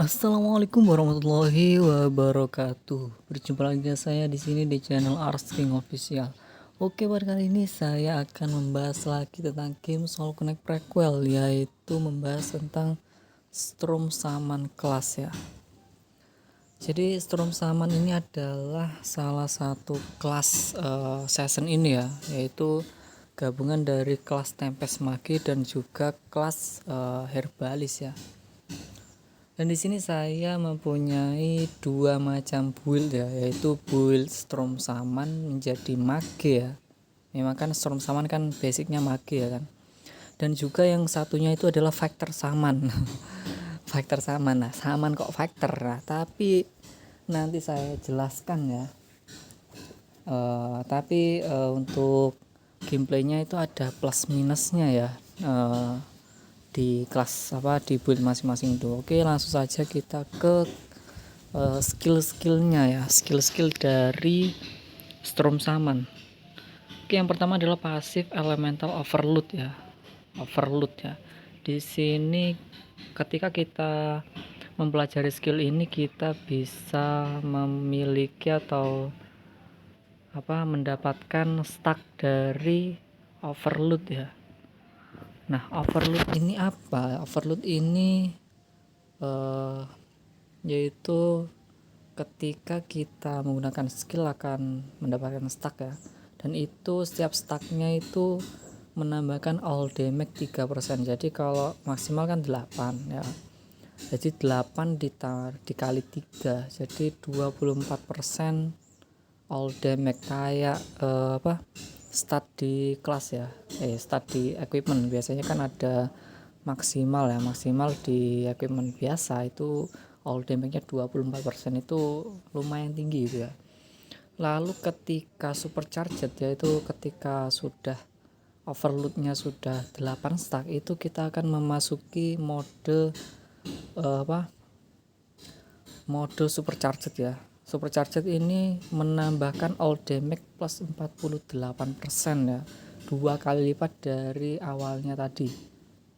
Assalamualaikum warahmatullahi wabarakatuh. Berjumpa lagi dengan saya di sini di channel Arsking Official. Oke, pada kali ini saya akan membahas lagi tentang game Soul Connect Prequel, yaitu membahas tentang Storm Shaman Class ya. Jadi Storm Shaman ini adalah salah satu kelas season ini ya, yaitu gabungan dari kelas Tempest Magi dan juga kelas Herbalis ya. Dan di sini saya mempunyai dua macam build ya, yaitu build Storm Shaman menjadi mage ya. Memang kan Storm Shaman kan basicnya mage ya kan. Dan juga yang satunya itu adalah Fighter Shaman. Fighter Shaman, nah Shaman kok Fighter, nah tapi nanti saya jelaskan ya. Untuk gameplaynya itu ada plus minusnya ya. Di kelas di build masing-masing itu. Oke, langsung saja kita ke skill-skillnya ya, skill-skill dari Storm Shaman. Oke, yang pertama adalah pasif elemental overload ya. Overload ya. Di sini ketika kita mempelajari skill ini, kita bisa memiliki atau mendapatkan stack dari overload ya. Nah, overload ini apa? Overload ini yaitu ketika kita menggunakan skill akan mendapatkan stack ya, dan itu setiap stacknya itu menambahkan all damage 3%. Jadi kalau maksimal kan 8 ya, jadi 8 dikali 3 jadi 24% all damage. Kayak stat di kelas ya, stat di equipment biasanya kan ada maksimal ya, maksimal di equipment biasa itu all damage nya 24%, itu lumayan tinggi gitu ya. Lalu ketika supercharged yaitu ketika sudah overloadnya sudah 8 stack, itu kita akan memasuki mode mode supercharged ya. Supercharged ini menambahkan all damage plus 48% ya, 2 kali lipat dari awalnya tadi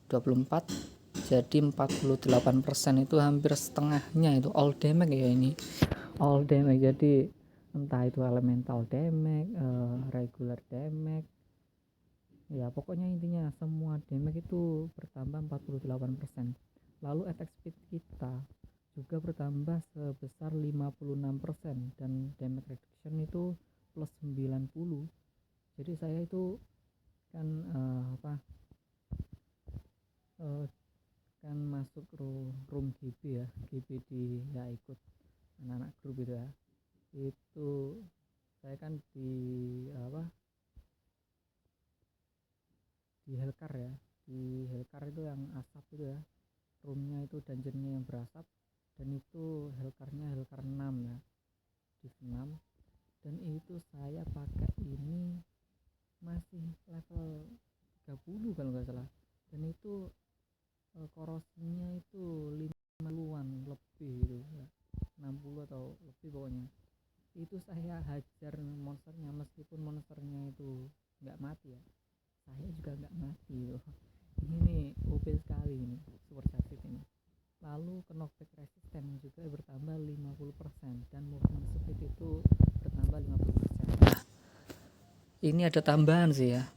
24 jadi 48%, itu hampir setengahnya itu all damage ya. Ini all damage, jadi entah itu elemental damage, regular damage ya, pokoknya intinya semua damage itu bertambah 48%. Lalu attack speed kita juga bertambah sebesar 56%, dan damage reduction itu plus 90. Jadi saya itu kan kan masuk room GB ya, GB di ya ikut anak-anak grup gitu ya. Itu saya kan di Helkar ya, di Helkar itu yang asap itu ya, roomnya itu dungeonnya yang berasap, dan itu Helkarnya Helkar 6 ya, di 6. Dan itu saya pakai ini masih level 30 kalau nggak salah, dan itu korosinya itu 50-an lebih gitu ya, 60 atau lebih pokoknya. Itu saya hajar monsternya, meskipun monsternya itu nggak mati ya, saya juga nggak mati loh. Ini nih OP sekali ini super sakit ini. Lalu knockback resisten juga bertambah 50%, dan movement speed itu bertambah 50%. Nah, ini ada tambahan sih ya.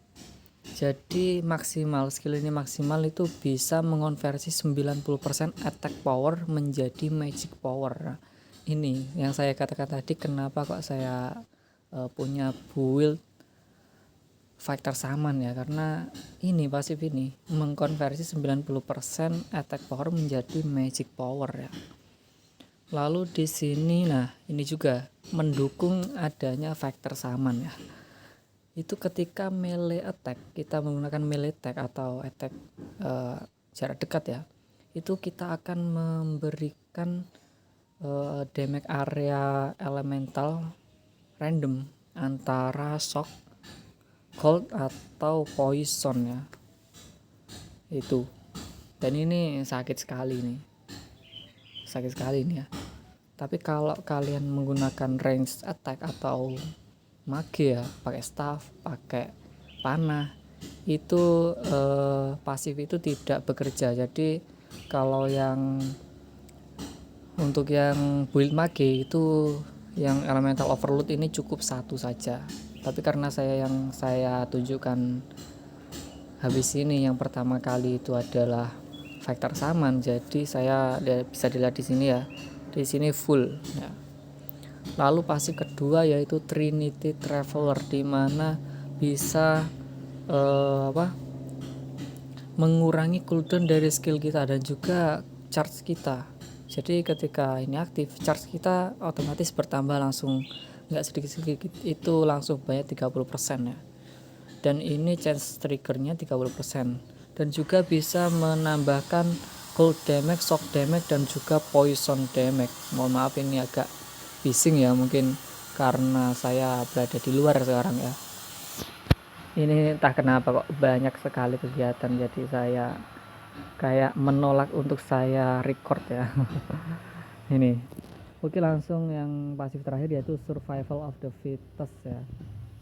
Jadi maksimal skill ini maksimal itu bisa mengonversi 90% attack power menjadi magic power. Nah, ini yang saya katakan tadi, kenapa kok saya punya build Fighter Shaman ya, karena ini pasif ini mengkonversi 90% attack power menjadi magic power ya. Lalu di sini nah ini juga mendukung adanya Fighter Shaman ya. Itu ketika melee attack, kita menggunakan melee attack atau attack jarak dekat ya, itu kita akan memberikan damage area elemental random antara shock, cold, atau poison ya itu. Dan ini sakit sekali nih, sakit sekali nih ya. Tapi kalau kalian menggunakan range attack atau mage ya, pakai staff, pakai panah, itu pasif itu tidak bekerja. Jadi kalau yang Untuk yang build mage itu yang elemental overload ini cukup satu saja, tapi karena saya tunjukkan habis ini yang pertama kali itu adalah Factor Saman, jadi saya bisa dilihat di sini ya, di sini full ya. Lalu pasif kedua yaitu Trinity Traveler, dimana bisa mengurangi cooldown dari skill kita dan juga charge kita. Jadi ketika ini aktif, charge kita otomatis bertambah langsung, nggak sedikit-sedikit, itu langsung banyak 30% ya. Dan ini chance triggernya 30%, dan juga bisa menambahkan cold damage, shock damage, dan juga poison damage. Mohon maaf ini agak bising ya, mungkin karena saya berada di luar sekarang ya. Ini entah kenapa kok banyak sekali kegiatan, jadi saya kayak menolak untuk saya record ya. Ini oke, langsung yang pasif terakhir yaitu survival of the fittest ya.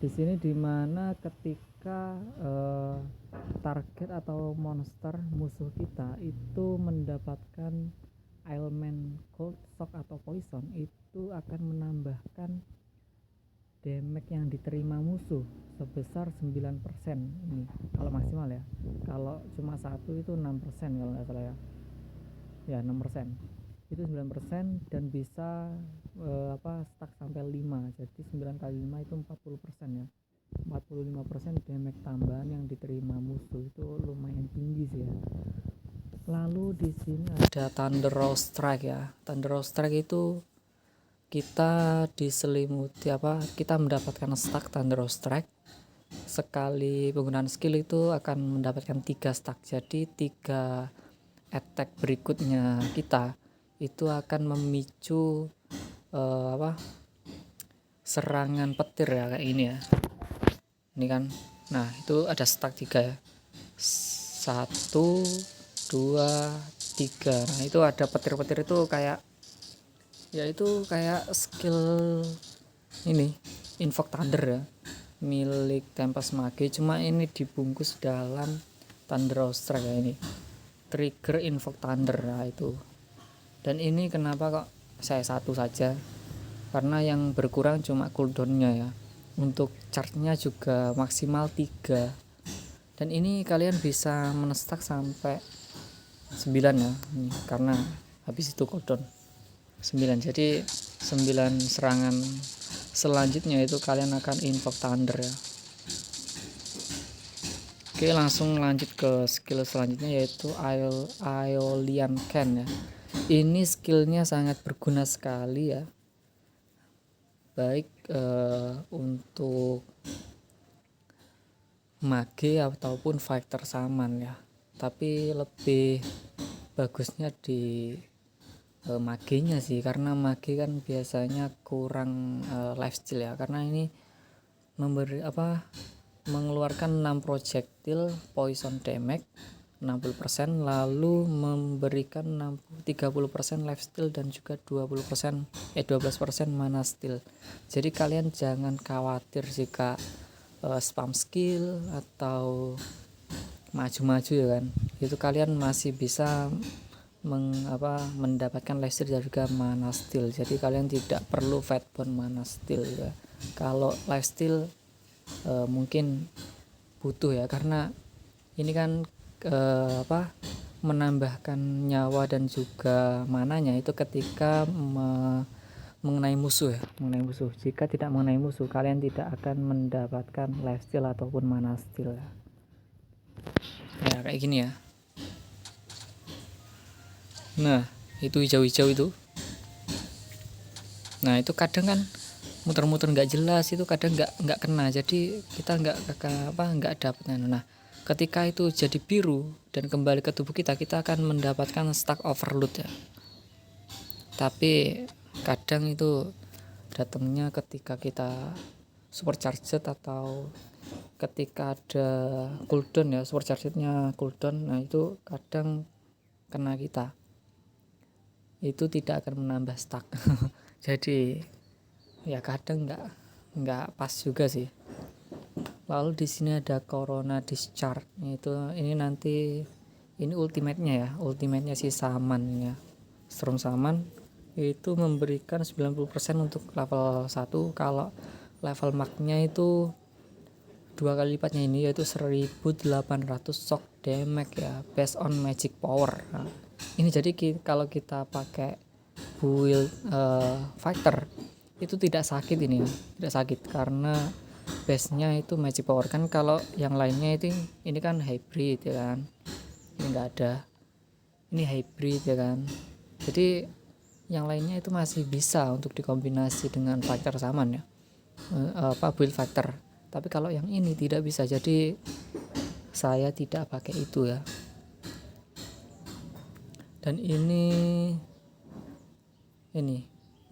Di sini dimana ketika target atau monster musuh kita itu mendapatkan ailment cold, shock, atau poison, itu akan menambahkan damage yang diterima musuh sebesar 9%. Ini kalau maksimal ya, kalau cuma satu itu 6% kalau nggak salah ya 6%, itu 9%, dan bisa stack sampai 5, jadi 9 kali 5 itu 40% ya, 45% damage tambahan yang diterima musuh, itu lumayan tinggi sih ya. Lalu di sini ada Thunderous Strike ya. Thunderous Strike itu kita diselimuti kita mendapatkan stack Thunderous Strike. Sekali penggunaan skill itu akan mendapatkan 3 stack, jadi 3 attack berikutnya kita itu akan memicu serangan petir ya, kayak ini ya, ini kan. Nah itu ada stack 3 ya, 1, 2, 3. Nah itu ada petir-petir, itu kayak ya, itu kayak skill ini Invoke Thunder ya, milik Tempest Mage, cuma ini dibungkus dalam Thunderous Strike ya, ini trigger Invoke Thunder. Nah itu, dan ini kenapa kok saya satu saja, karena yang berkurang cuma cooldownnya ya, untuk charge-nya juga maksimal 3, dan ini kalian bisa menstack sampai 9 ya, ini karena habis itu cooldown 9, jadi 9 serangan selanjutnya itu kalian akan Invoke Thunder ya. Oke, langsung lanjut ke skill selanjutnya yaitu Aeolian Can ya. Ini skillnya sangat berguna sekali ya, baik untuk mage ataupun fighter saman ya, tapi lebih bagusnya di magenya sih, karena mage kan biasanya kurang lifesteal ya, karena ini mengeluarkan 6 projectile poison damage 60%, lalu memberikan 30% lifesteal dan juga 12% mana steal. Jadi kalian jangan khawatir jika spam skill atau maju-maju ya kan, itu kalian masih bisa mendapatkan lifesteal dan juga mana steal. Jadi kalian tidak perlu fatbone mana steal ya. Kalau lifesteal mungkin butuh ya, karena ini kan menambahkan nyawa dan juga mananya itu ketika mengenai musuh. Jika tidak mengenai musuh, kalian tidak akan mendapatkan lifesteal ataupun mana steal ya. Ya kayak gini ya. Nah itu hijau-hijau itu, nah itu kadang kan muter-muter nggak jelas, itu kadang nggak kena, jadi kita nggak dapatnya. Nah ketika itu jadi biru dan kembali ke tubuh kita akan mendapatkan stack overload ya. Tapi kadang itu datangnya ketika kita supercharged atau ketika ada cooldown ya, superchargednya cooldown, nah itu kadang kena kita, itu tidak akan menambah stack. Jadi ya kadang nggak pas juga sih. Lalu di sini ada Corona Discharge, ini nanti ini ultimate-nya ya, ultimate-nya si Saman ya, Storm Saman. itu memberikan 90% untuk level 1. Kalau level max-nya itu 2 kali lipatnya ini, yaitu 1800 shock damage ya, based on magic power. Nah, ini jadi kalau kita pakai build fighter itu tidak sakit ini ya, tidak sakit karena base-nya itu magic power. Kan kalau yang lainnya itu ini kan hybrid ya kan, ini enggak ada, ini hybrid ya kan, jadi yang lainnya itu masih bisa untuk dikombinasi dengan fighter saman ya, build fighter. Tapi kalau yang ini tidak bisa, jadi saya tidak pakai itu ya. Dan ini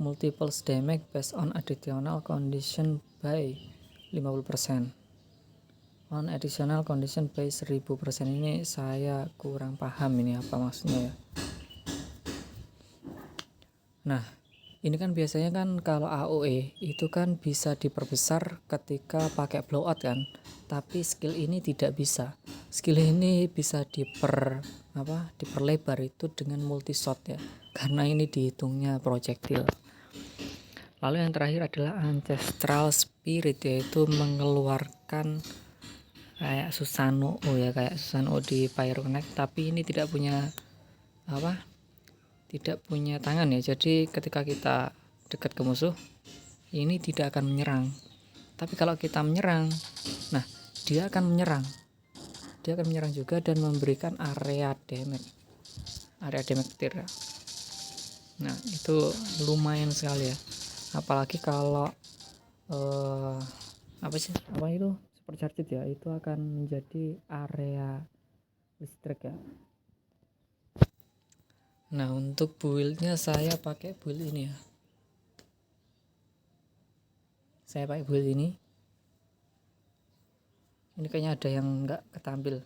multiple damage based on additional condition by 50%, on additional condition by 1000%. Ini saya kurang paham ini apa maksudnya ya. Nah, ini kan biasanya kan kalau AOE itu kan bisa diperbesar ketika pakai blowout kan, tapi skill ini tidak bisa. Skill ini bisa diperlebar itu dengan multi shot ya, karena ini dihitungnya projectile. Lalu yang terakhir adalah Ancestral Spirit, yaitu mengeluarkan kayak Susanoo ya, kayak Susanoo di Pyro Connect, tapi ini tidak punya tangan ya. Jadi ketika kita dekat ke musuh ini tidak akan menyerang, tapi kalau kita menyerang, nah dia akan menyerang juga dan memberikan area damage petir ya. Nah itu lumayan sekali ya, apalagi kalau supercharged ya, itu akan menjadi area listrik ya. Nah untuk buildnya saya pakai build ini ya, ini kayaknya ada yang nggak ketampil.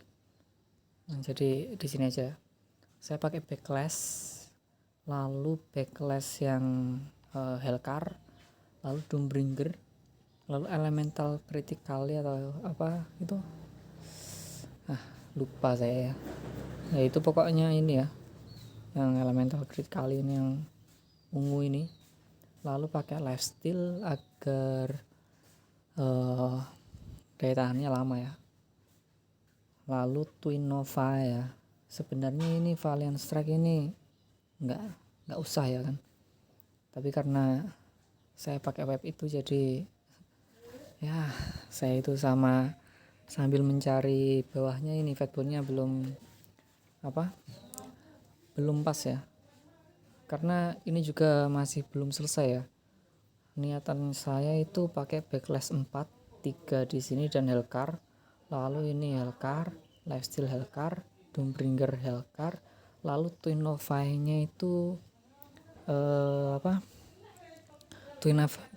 Nah, jadi di sini aja saya pakai backlash, lalu backlash yang Hellcar, lalu Doombringer, lalu elemental critically atau apa itu, lupa saya ya, itu pokoknya ini ya, yang elemental critically ini yang ungu ini. Lalu pakai lifesteal agar daya tahannya lama ya. Lalu Twin Nova ya, sebenarnya ini Valiant Strike ini nggak usah ya kan, tapi karena saya pakai web itu jadi ya saya itu sambil mencari bawahnya ini fatbone-nya belum pas ya, karena ini juga masih belum selesai ya. Niatan saya itu pakai backlash 4, 3 di sini dan Hellcar, lalu ini Hellcar, lifesteal Hellcar, Doombringer Hellcar, lalu Twin Nova-nya itu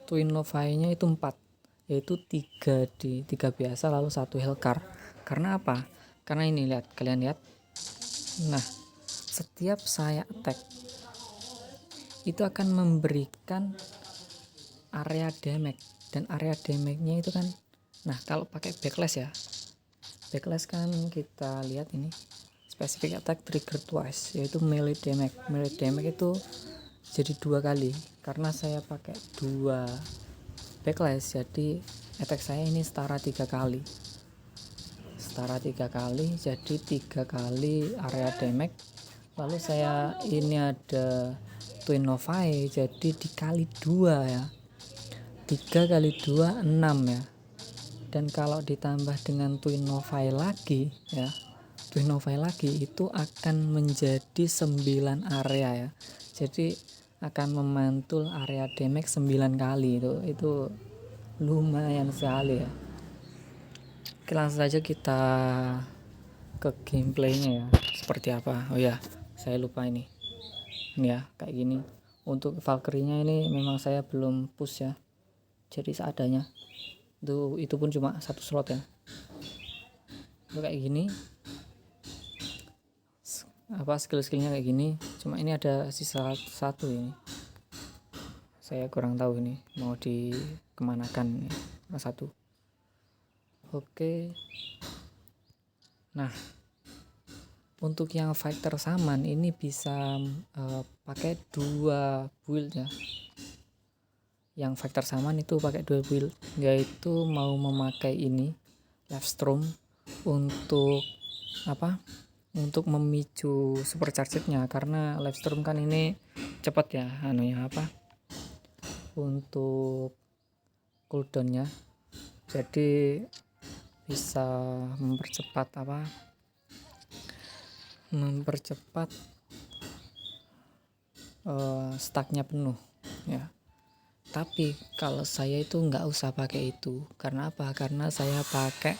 Twin Nova-nya itu 4, yaitu 3 biasa lalu 1 Hellcar. Karena apa? Karena ini kalian lihat. Nah, setiap saya attack itu akan memberikan area damage, dan area damage-nya itu kan, nah kalau pakai backlash ya, backlash kan kita lihat ini specific attack trigger twice, yaitu melee damage itu jadi 2 kali. Karena saya pakai 2 backlash, jadi attack saya ini setara 3 kali, jadi 3 kali area damage. Lalu saya ini ada Twin Nova, jadi dikali 2 ya, 3 kali 2 6 ya. Dan kalau ditambah dengan Twin Nova lagi ya, itu akan menjadi 9 area ya, jadi akan memantul area damage 9 kali. Itu lumayan sekali ya. Oke, langsung saja kita ke gameplaynya ya, seperti apa. Oh ya, saya lupa ini ya, kayak gini. Untuk Valkyrie-nya ini memang saya belum push ya, jadi seadanya. Itu pun cuma 1 slot ya. Itu kayak gini, skill-skillnya kayak gini. Cuma ini ada sisa 1 ini, saya kurang tahu ini mau dikemanakan ini, 1. Oke, nah Untuk yang fighter saman ini bisa pakai 2 build ya. Yang fighter saman itu pakai 2 build, yaitu mau memakai ini Lifestrom untuk apa? Untuk memicu supercharger-nya, karena Lifestrom kan ini cepat ya untuk cooldown-nya. Jadi bisa mempercepat stacknya penuh ya. Tapi kalau saya itu nggak usah pakai itu. Karena apa? Karena saya pakai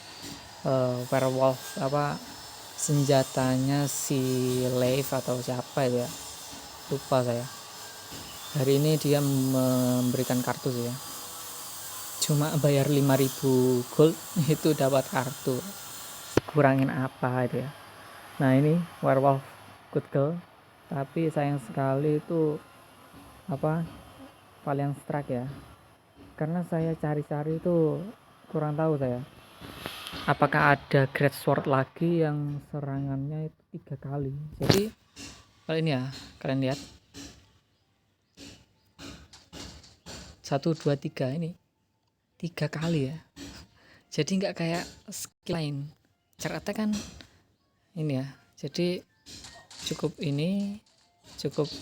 werewolf senjatanya si Leif atau siapa itu ya, lupa saya. Hari ini dia memberikan kartu sih ya, cuma bayar 5.000 gold itu dapat kartu, kurangin apa itu ya. Nah ini werewolf good girl, tapi sayang sekali itu Valiant Strike ya, karena saya cari-cari itu kurang tahu saya apakah ada Great Sword lagi yang serangannya itu 3 kali. Jadi kalau ini ya, kalian lihat 1, 2, 3 ini 3 kali ya. Jadi nggak kayak skill lain. Cara attack kan ini ya, jadi cukup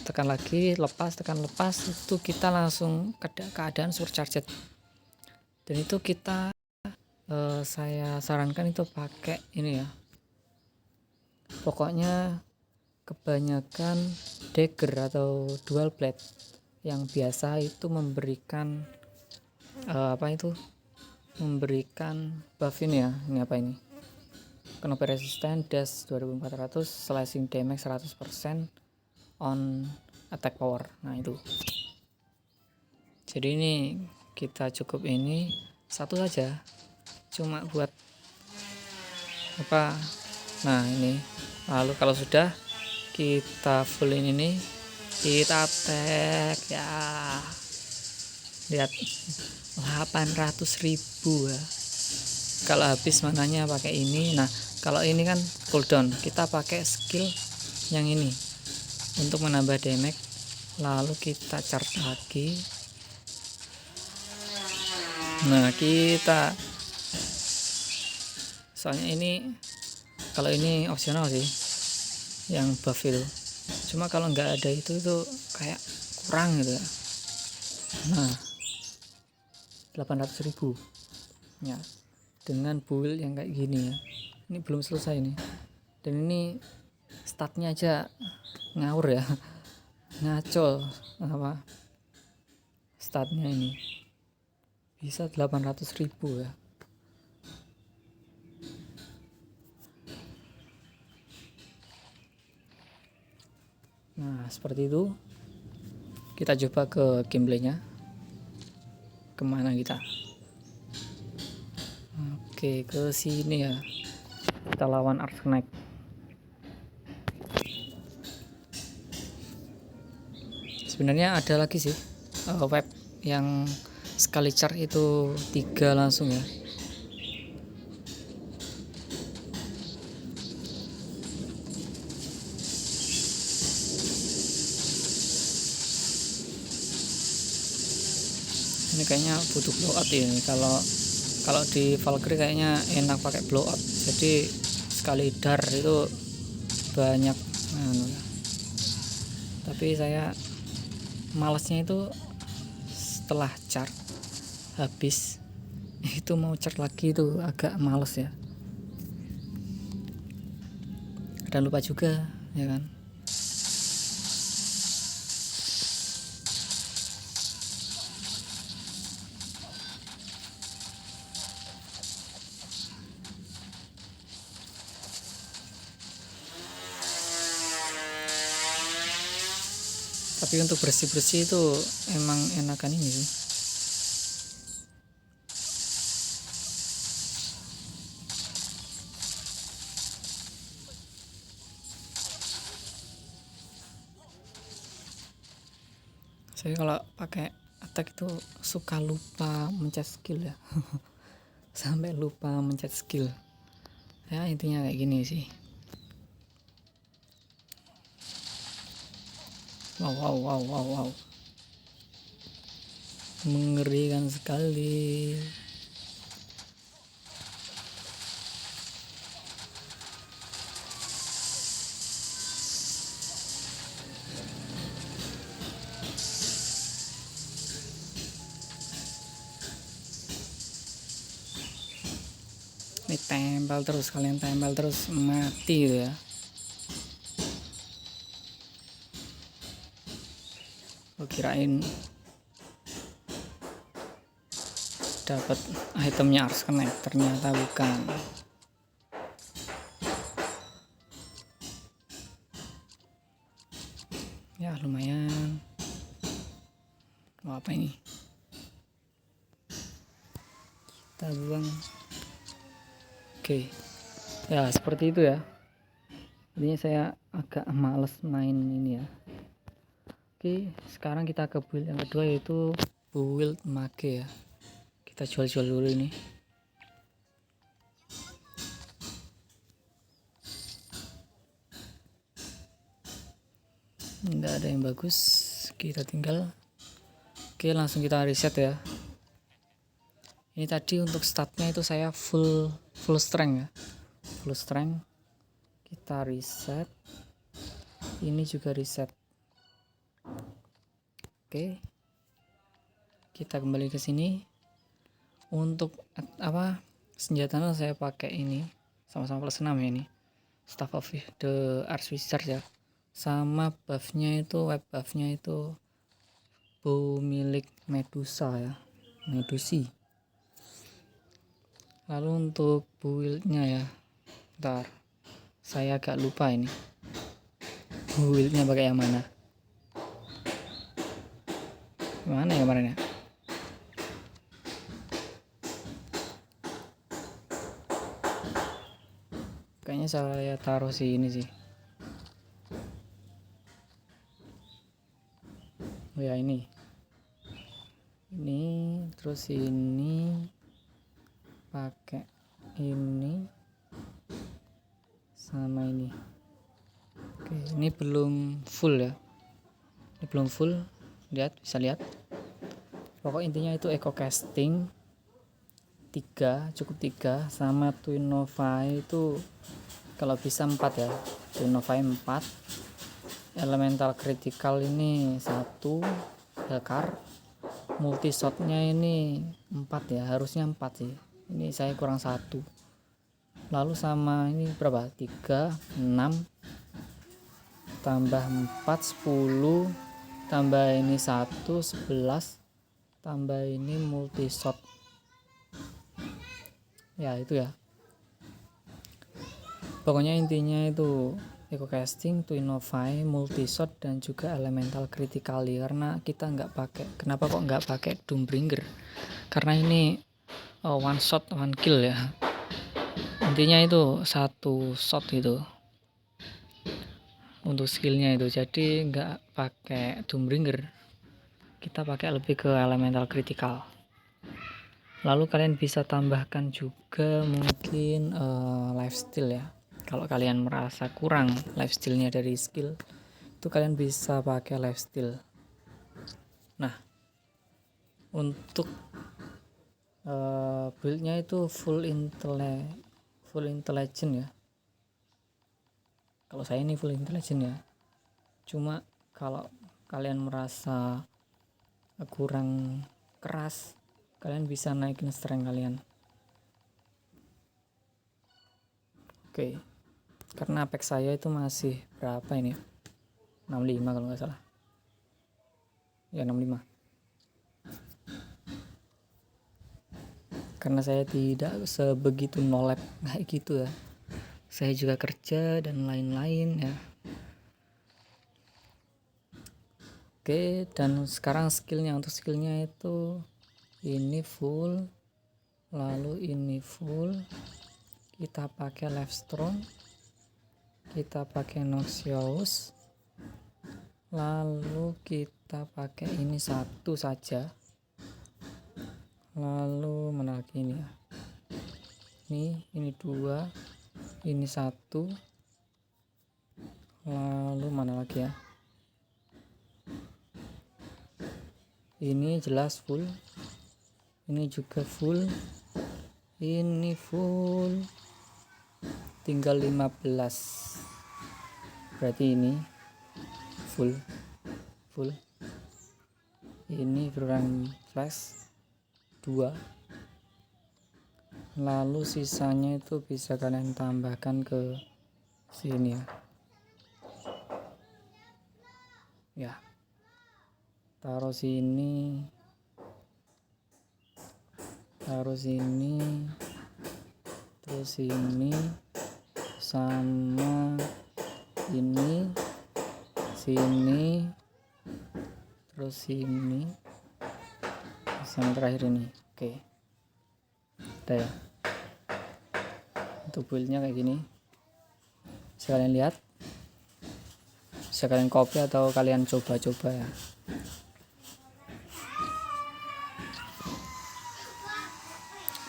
tekan lagi, tekan lepas, itu kita langsung keadaan supercharged. Dan itu kita saya sarankan itu pakai ini ya, pokoknya kebanyakan dagger atau dual blade yang biasa itu memberikan memberikan buff ini ya. Ini apa ini? Knopi resisten, dash 2400, slashing damage 100% on attack power. Nah itu. Jadi ini kita cukup ini satu saja, cuma buat apa? Nah ini. Lalu kalau sudah kita fullin ini, kita attack ya. Lihat 800.000 ya. Kalau habis mananya pakai ini. Nah kalau ini kan cooldown, kita pakai skill yang ini untuk menambah damage, lalu kita charge lagi. Nah kita soalnya ini, kalau ini opsional sih yang buff itu, cuma kalau nggak ada itu kayak kurang gitu ya. Nah 800.000 ya dengan build yang kayak gini ya. Ini belum selesai nih, dan ini statnya aja ngawur ya, ngaco statnya ini bisa 800.000 ya. Nah seperti itu, kita coba ke gameplaynya. Kemana kita? Oke, ke sini ya, kita lawan Arsenac. Sebenarnya ada lagi sih web yang sekali charge itu 3 langsung ya. Ini kayaknya butuh blowout ini. Kalau di Valkyrie kayaknya enak pakai blowout, jadi sekali dar itu banyak tapi saya malesnya itu setelah charge habis itu mau charge lagi itu agak males ya, dan lupa juga ya kan. Tapi untuk bersih-bersih itu emang enakan ini sih. Saya kalau pakai attack itu suka lupa mencet skill ya. Sampai lupa mencet skill ya, intinya kayak gini sih. Wow. Mengerikan sekali. Ini tempel terus, kalian tempel terus, mati gitu ya. Kirain dapat itemnya Ars Connect, ternyata bukan. Ya lumayan. Apa ini? Kita buang. Oke. Ya seperti itu ya. Intinya saya agak males main ini ya. Oke, sekarang kita ke build yang kedua, yaitu build mage ya. Kita jual-jual dulu ini. Nggak ada yang bagus, kita tinggal. Oke, langsung kita reset ya. Ini tadi untuk statnya itu saya full strength ya, full strength. Kita reset, ini juga reset. Oke, kita kembali ke sini. Untuk senjatanya saya pakai ini, sama-sama plus 6 ya, ini Staff of the Archwizard ya. Sama buffnya itu, web buffnya itu bow milik Medusa ya, Medusi. Lalu untuk buildnya ya, bentar, saya agak lupa ini buildnya pakai yang mana ya kemarin ya. Kayaknya saya taruh ini sih. Oh ya, ini terus ini pakai ini sama ini. Oke, ini belum full ya, ini belum full, bisa lihat. Pokok intinya itu eco casting 3, cukup 3, sama Twin Nova itu kalau bisa 4 ya. Twin Nova 4, elemental critical ini 1, Hellcar, multi shotnya ini 4 ya, harusnya 4 sih, ini saya kurang 1. Lalu sama ini berapa, 3, 6 tambah 4, 10, tambah ini 1, 11, tambah ini multi shot ya, itu ya. Pokoknya intinya itu eco casting, twin nova, multi shot, dan juga elemental critically. Karena kita nggak pakai, kenapa kok nggak pakai Doombringer? Karena ini one shot one kill ya, intinya itu satu shot itu untuk skillnya itu. Jadi nggak pakai Doombringer, kita pakai lebih ke elemental critical. Lalu kalian bisa tambahkan juga mungkin lifesteal ya. Kalau kalian merasa kurang lifestealnya dari skill, itu kalian bisa pakai lifesteal. Nah, untuk buildnya itu full intelligent ya. Kalau saya ini full intelligent ya. Cuma kalau kalian merasa kurang keras, kalian bisa naikin strength kalian. Oke, karena apex saya itu masih berapa ini, 65 kalau nggak salah ya, 65. Karena saya tidak sebegitu nolep kayak gitu ya, saya juga kerja dan lain-lain ya. Oke, dan sekarang skillnya, untuk skillnya itu ini full, lalu ini full, kita pakai life strong, kita pakai noxious, lalu kita pakai ini satu saja, lalu mana lagi ini ya, ini 2, ini 1, lalu mana lagi ya, Ini jelas full, ini juga full, ini full, tinggal 15, berarti ini full. Ini program flash 2, lalu sisanya itu bisa kalian tambahkan ke sini ya, taruh sini, terus ini sama ini, sini, terus sini, sama terakhir ini. Oke, udah ya. Untuk buildnya kayak gini, bisa kalian lihat, bisa kalian copy atau kalian coba-coba ya.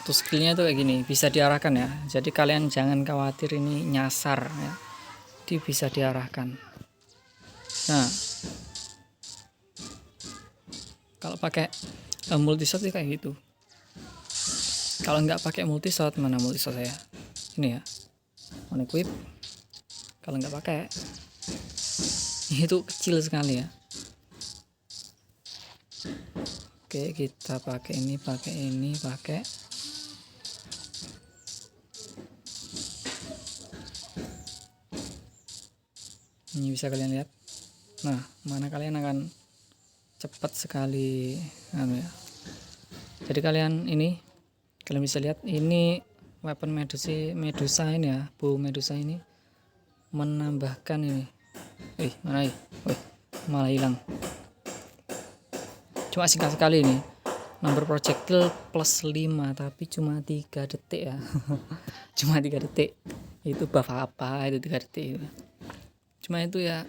Untuk skillnya itu kayak gini, bisa diarahkan ya, jadi kalian jangan khawatir ini nyasar ya, jadi bisa diarahkan. Nah, kalau pakai multishot sih kayak gitu. Kalau nggak pakai multishot, mana multishot saya ini ya, on equip. Kalau nggak pakai itu kecil sekali ya. Oke, kita pakai ini, pakai ini, bisa kalian lihat. Nah, mana kalian akan cepat sekali ya. Jadi kalian bisa lihat ini weapon medusa ini ya, bow medusa ini menambahkan ini. Mana malah hilang. Cuma singkat sekali ini. Number projectile plus 5, tapi cuma 3 detik ya. Cuma 3 detik. Itu buff apa itu 3 detik. Cuma itu ya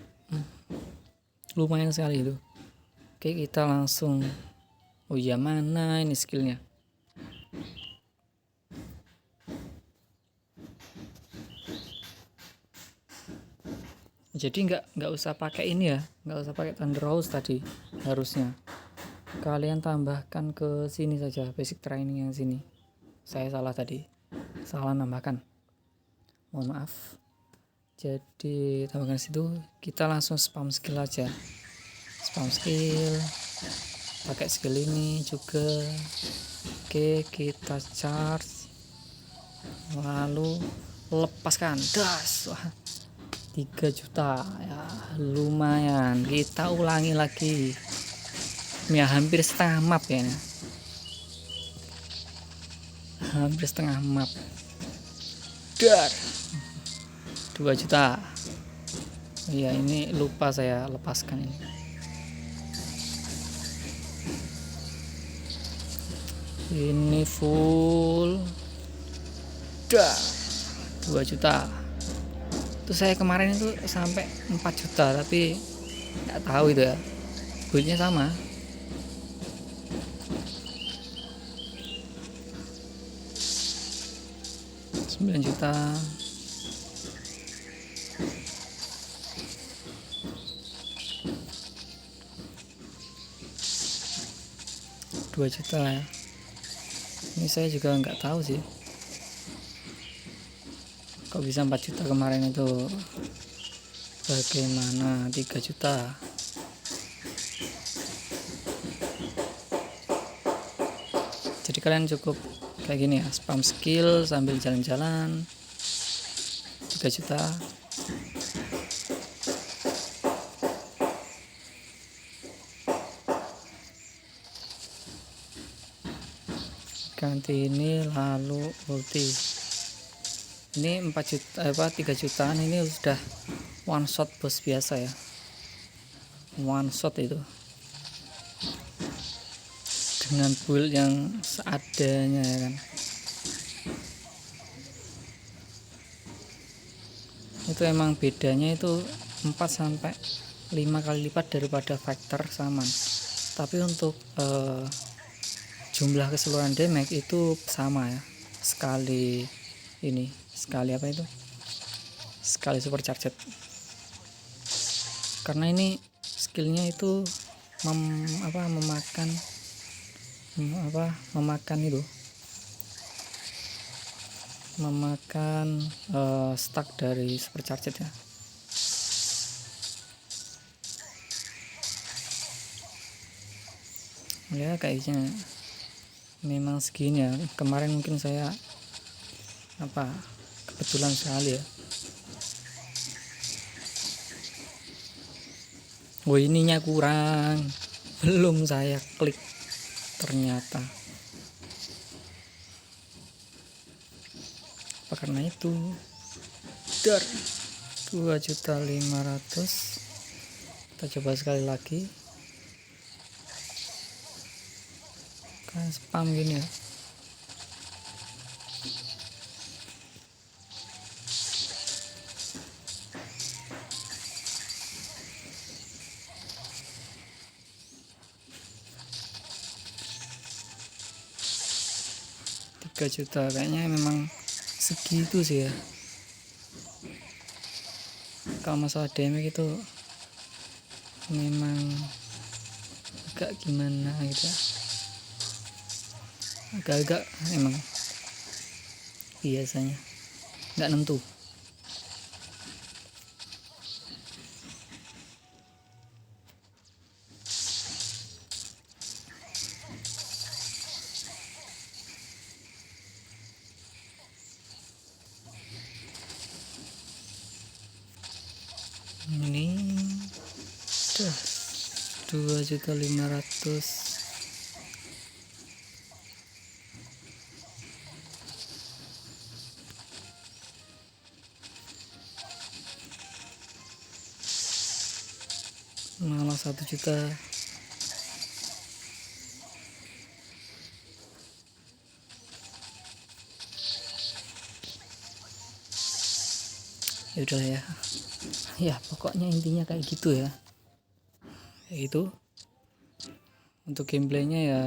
lumayan sekali itu. Oke, kita langsung. Oh iya, mana ini skillnya? Jadi nggak usah pakai ini ya, nggak usah pakai Thunder House tadi. Harusnya kalian tambahkan ke sini saja, basic training yang sini. Saya salah tadi, salah nambahkan, mohon maaf. Jadi tambahkan situ, kita langsung spam skill aja, spam skill, pakai skill ini juga. Oke, kita charge, lalu lepaskan, das. Wah, 3 juta ya, lumayan. Kita ulangi lagi ya, hampir setengah map ya ini. Hampir setengah map, dar 2 juta. Iya, ini lupa saya lepaskan ini. Ini full, dar 2 juta. Itu saya kemarin itu sampai 4 juta, tapi nggak tahu itu ya, buildnya sama. $9 juta. $2 juta ya. Ini saya juga nggak tahu sih kok bisa 4 juta kemarin itu, bagaimana 3 juta. Jadi kalian cukup kayak gini ya, spam skill sambil jalan-jalan, 3 juta. Ganti ini lalu ulti. Ini 4 juta 3 jutaan, ini sudah one shot bos biasa ya, one shot itu dengan build yang seadanya ya kan. Itu emang bedanya itu 4-5 kali lipat daripada factor saman, tapi untuk jumlah keseluruhan damage itu sama ya, sekali super charged. Karena ini skillnya itu memakan stuck dari supercharger ya. Ya kayaknya memang segini ya. Kemarin mungkin saya kebetulan sekali ya. Ininya kurang, belum saya klik ternyata. Karena itu dar 2.500.000. Kita coba sekali lagi. Kan spam gini ya. Juta kayaknya memang segitu sih ya. Kalau masalah damage itu memang agak gimana gitu ya, agak-agak emang biasanya nggak nentu. Ini udah 2.500.000. malah 1 juta. Ya udah ya pokoknya intinya kayak gitu ya. Itu untuk gameplaynya ya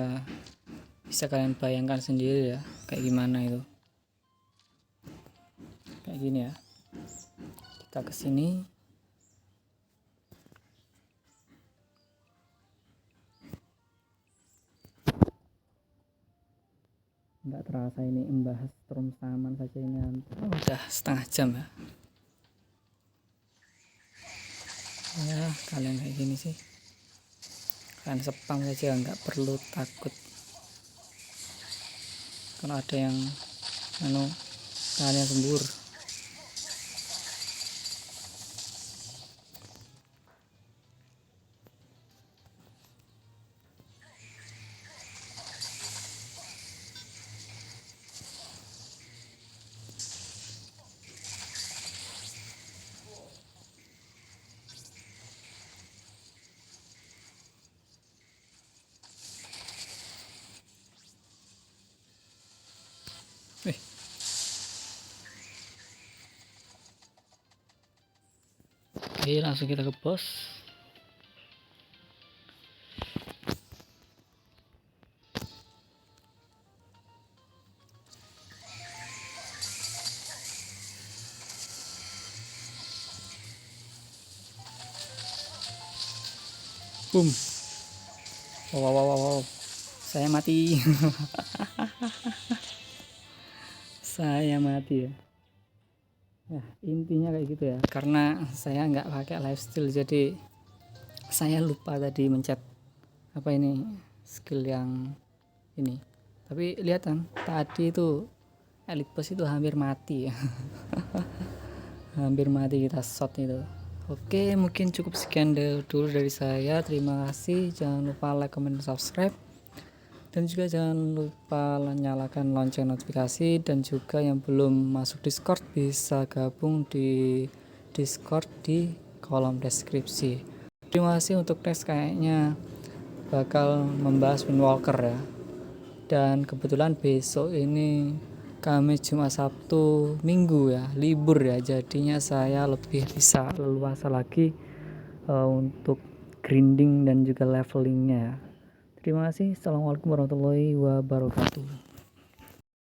bisa kalian bayangkan sendiri ya kayak gimana itu. Kayak gini ya, kita kesini, nggak terasa ini membahas Storm Shaman saja ini udah setengah jam ya. Kalian kayak gini sih, kalian spam saja, nggak perlu takut kalau ada yang kalian sembur. Oke, langsung kita ke bos. Boom. Wow. Saya mati. Saya mati ya. Nah, intinya kayak gitu ya. Karena saya nggak pakai lifesteal, jadi saya lupa tadi mencet skill yang ini. Tapi lihat kan, tadi itu elite boss itu hampir mati ya. Hampir mati kita shot itu. Oke, mungkin cukup sekian dulu dari saya. Terima kasih. Jangan lupa like, comment, dan subscribe. Dan juga jangan lupa nyalakan lonceng notifikasi. Dan juga yang belum masuk Discord bisa gabung di Discord di kolom deskripsi. Terima kasih. Untuk next kayaknya bakal membahas Windwalker ya. Dan kebetulan besok ini Kamis, Jumat, Sabtu, Minggu ya, libur ya, jadinya saya lebih bisa leluasa lagi untuk grinding dan juga levelingnya. Terima kasih. Assalamualaikum warahmatullahi wabarakatuh.